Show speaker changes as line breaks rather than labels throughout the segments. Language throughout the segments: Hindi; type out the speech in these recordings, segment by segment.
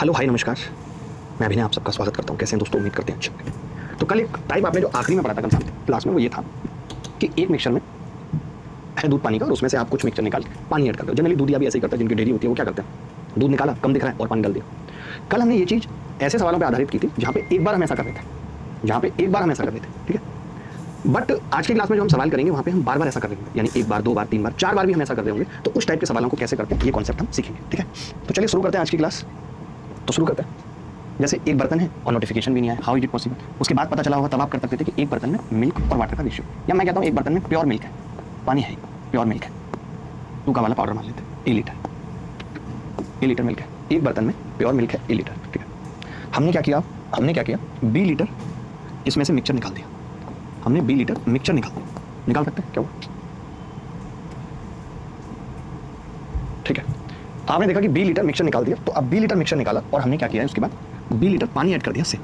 हेलो हाय नमस्कार। मैं अभिनय आप सबका स्वागत करता हूँ। कैसे हैं दोस्तों? उम्मीद करते हैं अच्छे होंगे। तो कल एक टाइप आपने जो आखिरी में पढ़ा था कल शाम क्लास में, वो ये था कि एक मिक्सचर में है दूध पानी का, और उसमें से आप कुछ मिक्सचर निकाल के पानी ऐड करते हो। जनरली दूध या भी ऐसे ही करते हैं, जिनकी डेयरी होती है वो क्या करते हैं, दूध निकाला कम दिख रहा है और पानी डाल दिया। कल हमने ये चीज़ ऐसे सवालों पर आधारित की थी जहाँ पे एक बार हम ऐसा कर रहे थे, ठीक है। बट आज की क्लास में जो हम सवाल करेंगे वहाँ पे हम बार बार ऐसा कर रहे होंगे, यानी एक बार, दो बार, तीन बार, चार बार भी हम ऐसा कर रहे होंगे। तो उस टाइप के सवालों को कैसे करते हैं ये कॉन्सेप्ट हम सीखेंगे, ठीक है। तो चलिए शुरू करते हैं आज की क्लास। तो शुरू करते हैं। जैसे एक बर्तन है और नोटिफिकेशन भी नहीं आया, हाउ इज इट पॉसिबल। उसके बाद पता चला होगा तब आप कर सकते थे कि एक बर्तन में मिल्क और वाटर का रेशियो, या मैं कहता हूँ एक बर्तन में प्योर मिल्क है, पानी है, प्योर मिल्क है, 2 का वाला पाउडर मान लेते हैं, ए लीटर मिल्क है। एक बर्तन में प्योर मिल्क है ए लीटर, ठीक है। हमने क्या किया बी लीटर इसमें से मिक्सचर निकाल दिया। हमने बी लीटर मिक्सचर निकाल दिया। निकाल सकते हैं क्या हुआ? ठीक है, आपने देखा कि बी लीटर मिक्सचर निकाल दिया। तो अब बी लीटर मिक्सचर निकाला और हमने क्या किया है उसके बाद बी लीटर पानी ऐड कर दिया, से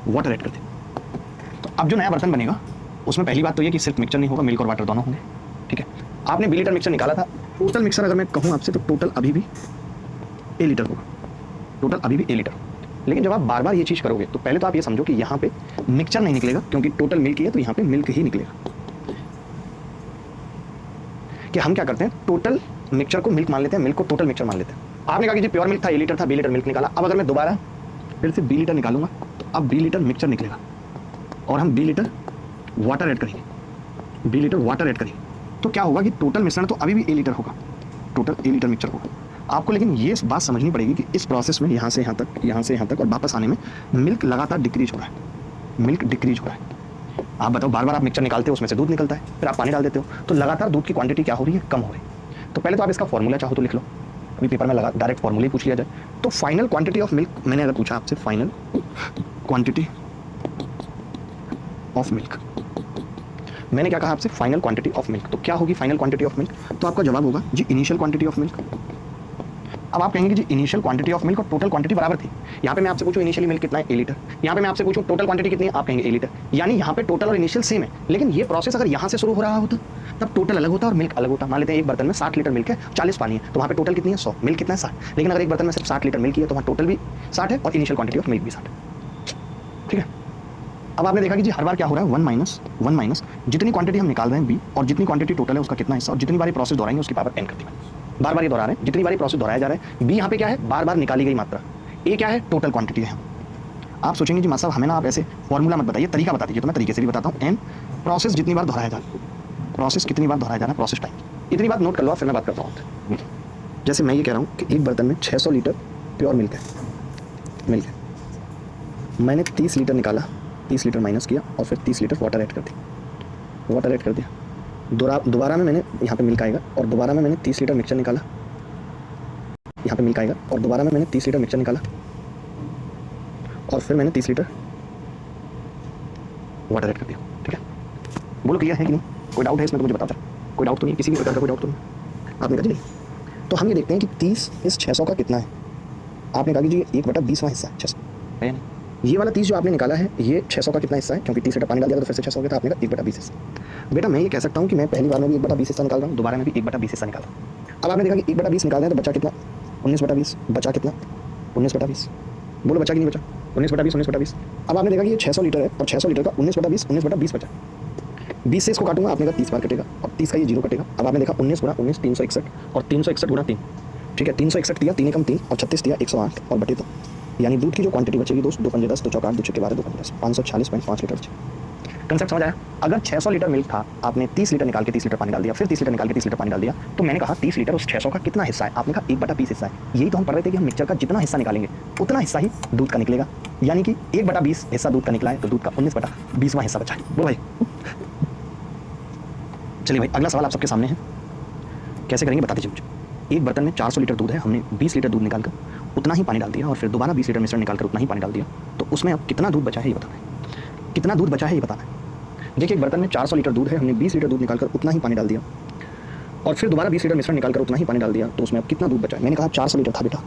वाटर ऐड कर दिया। तो अब जो नया बर्तन बनेगा उसमें पहली बात तो ये कि सिर्फ मिक्सचर नहीं होगा, मिल्क और वाटर दोनों होंगे, ठीक है। आपने बी लीटर मिक्सचर निकाला था। टोटल मिक्सचर अगर मैं कहूँ आपसे तो टोटल अभी भी ए लीटर होगा, टोटल अभी भी ए लीटर। लेकिन जब आप बार बार ये चीज़ करोगे तो पहले तो आप ये समझो कि यहाँ पे मिक्सचर नहीं निकलेगा, क्योंकि टोटल मिल्क ही है, तो यहाँ पे मिल्क ही निकलेगा। कि हम क्या करते हैं, टोटल मिक्सचर को मिल्क मान लेते हैं, मिल्क को टोटल मिक्सचर मान लेते हैं। आपने कहा कि जी प्योर मिल्क था, ए लीटर था, बी लीटर मिल्क निकाला। अब अगर मैं दोबारा फिर से बी लीटर निकालूंगा तो अब बी लीटर मिक्सचर निकलेगा और हम बी लीटर वाटर ऐड करेंगे, बी लीटर वाटर ऐड करेंगे। तो क्या होगा कि टोटल मिश्रण तो अभी भी ए लीटर होगा, टोटल ए लीटर मिक्सचर होगा। आपको लेकिन ये बात समझनी पड़ेगी कि इस प्रोसेस में यहाँ से यहाँ तक, यहाँ से यहाँ तक और वापस आने में मिल्क लगातार डिक्रीज हो रहा है, मिल्क डिक्रीज हो रहा है। आप बताओ, बार बार आप मिक्सचर निकालते हो, उसमें से दूध निकलता है, फिर आप पानी डाल देते हो, तो लगातार दूध की क्वांटिटी क्या हो रही है, कम हो रही है। तो पहले तो आप इसका फॉर्मूला चाहो तो लिख लो, अभी पेपर में लगा डायरेक्ट फॉर्मूला ही पूछ लिया जाए तो फाइनल क्वांटिटी ऑफ मिल्क, मैंने अगर पूछा आपसे फाइनल क्वांटिटी ऑफ मिल्क, मैंने क्या कहा आपसे, फाइनल क्वांटिटी ऑफ मिल्क। तो क्या होगी फाइनल क्वांटिटी ऑफ मिल्क? तो आपका जवाब होगा जी इनिशियल क्वांटिटी ऑफ मिल्क। अब आप कहेंगे जी इनिशियल क्वांटिटी ऑफ मिल्क और टोटल क्वांटिटी बराबर थी। यहाँ पे मैं आपसे पूछूं इनिशियली मिल्क कितना है, ए लीटर। यहाँ पे मैं आपसे पूछूं टोटल क्वांटिटी कितनी है, आप कहेंगे ए लीटर। यानी यहाँ पे टोटल और इनिशियल सेम है, लेकिन ये प्रोसेस अगर यहाँ से शुरू हो रहा होता तब टोटल अलग होता और मिल्क अलग होता। मान लेते हैं एक बर्तन में 60 लीटर मिल्क है, 40 पानी है, तो वहाँ पे टोटल कितनी है, 100, मिल्क कितना है, 60। लेकिन अगर एक बर्तन में सिर्फ 60 लीटर मिल्क है तो वहाँ टोटल भी 60 है और इनिशियल क्वांटिटी ऑफ मिल्क भी 60 है, ठीक है। अब आपने देखा कि जी हर बार क्या हो रहा है, 1 माइनस जितनी क्वांटिटी हम निकाल रहे हैं बी, और जितनी क्वांटिटी टोटल है उसका कितना हिस्सा, और जितनी बारी प्रोसेस दोहराएंगे उसकी पावर n कर दिया। बार बार ये दोहरा रहे हैं, जितनी बारी प्रोसेस दोहराया जा रहा है। बी यहाँ पे क्या है, बार बार निकाली गई मात्रा। ए क्या है, टोटल क्वांटिटी है। आप सोचेंगे जी मतलब हमें ना आप ऐसे फॉर्मूला मत बताइए, तरीका बता दीजिए। तो मैं तरीके से भी बताता हूँ। एन प्रोसेस जितनी बार दोहराया जा रहा है, प्रोसेस कितनी बार दोहराया जा रहा है, प्रोसेस टाइम, इतनी बात नोट कर लो, फिर मैं बात करता हूँ। जैसे मैं ये कह रहा हूँ कि एक बर्तन में 600 लीटर प्योर मिल्क है, मैंने 30 लीटर निकाला, 30 लीटर माइनस किया और फिर 30 लीटर वाटर ऐड कर दिया। दोबारा में मैंने यहाँ पे मिल्क आएगा और दोबारा में मैंने 30 लीटर मिक्सचर निकाला, यहाँ पे मिल्क आएगा और दोबारा में मैंने 30 लीटर मिक्सचर निकाला और फिर मैंने 30 लीटर वाटर ऐड कर दिया, ठीक है। बोलो क्लियर है कि नहीं? कोई डाउट है इसमें तो मुझे बताओ। कोई डाउट तो नहीं, किसी भी प्रकार का कोई डाउट तो नहीं? आपने कहा जी नहीं। तो हम ये देखते हैं कि 30 इस 600 का कितना है। आपने कहा कि जी 1/20वां हिस्सा है 600, है ना। ये वाला 30 जो आपने निकाला है ये 600 का कितना हिस्सा है, क्योंकि 30 लीटर पानी डाल दिया तो फिर से 600 हो गया, तो आपने कहा 1/20 हिस्सा। बेटा मैं ये कह सकता हूँ कि मैं पहली बार में भी 1/20 हिस्सा निकाल रहा हूँ, दोबारा में भी 1/20 हिस्सा निकाल रहा हूँ। अब आपने देखा कि 1/20 निकाल रहे हैं तो बचा कितना, 19/20। बचा कितना, 19/20। बोलो बचा कि नहीं बचा, 19/20। अब आपने देखा कि ये 600 लीटर है और 600 लीटर का 19/20 बचा। 20 से इसको काटूंगा, आपने कहा 30 बार कटेगा और 30 का ये 0 कटेगा। अब आपने देखा 19 × 19 361 और 361 × 3, ठीक है। 361 दिया, 3 कम 3 और 36 दिया 108 और बटे 2, यानी दूध की जो क्वांटिटी बचेगी दोस्त 2 × 10, 2 × 8, 2 × 12, 2 × 10, 546.5 लीटर बचे। कंसेप्ट समझ आया? अगर 600 लीटर मिल्क था, आपने 30 लीटर निकाल के 30 लीटर पानी डाल दिया, फिर 30 लीटर निकाल के 30 लीटर पानी डाल दिया, तो मैंने कहा 30 लीटर उस 600 का कितना हिस्सा है? आपने कहा 1/20 हिस्सा है। यही तो हम पढ़ रहे थे कि हम मिक्सचर का जितना हिस्सा निकालेंगे उतना हिस्सा ही दूध का निकलेगा, यानी कि 1/20 हिस्सा दूध का निकला है तो दूध का 19/20वां हिस्सा बचा है। बोलो भाई। चलिए भाई अगला सवाल आप सबके सामने है, कैसे करेंगे बता दीजिए मुझे। एक बर्तन में 400 लीटर दूध है, हमने 20 लीटर दूध निकालकर उतना ही पानी डाल दिया और फिर दोबारा 20 लीटर मिश्रण निकालकर उतना ही पानी डाल दिया, तो उसमें अब कितना दूध बचा है ये बताना है। कितना दूध बचा है ये बताना है। देखिए एक बर्तन में 400 लीटर दूध है, हमने 20 लीटर दूध निकालकर उतना ही पानी डाल दिया और फिर दोबारा 20 लीटर मिश्रण निकालकर उतना ही पानी डाल दिया, तो उसमें अब कितना दूध बचा है। मैंने कहा 400 लीटर था बेटा,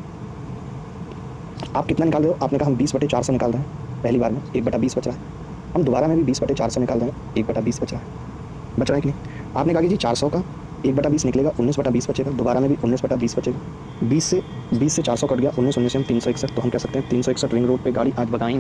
आप कितना निकाल रहे हो? आपने कहा हम 20/400 निकाल रहे हैं, पहली बार में 1/20 बच रहा है। हम दोबारा में भी 20/400 निकाल रहे हैं, 1/20 बच रहा है कि नहीं? आपने कहा कि जी 400 का 1/20 निकलेगा, 19/20 बचेगा, दोबारा में भी 19/20 बचेगा। 20 से 400 कट गया, 19 19 से हम 361, तो हम कह सकते हैं 361 रिंग रोड पे गाड़ी आज भगाएंगे।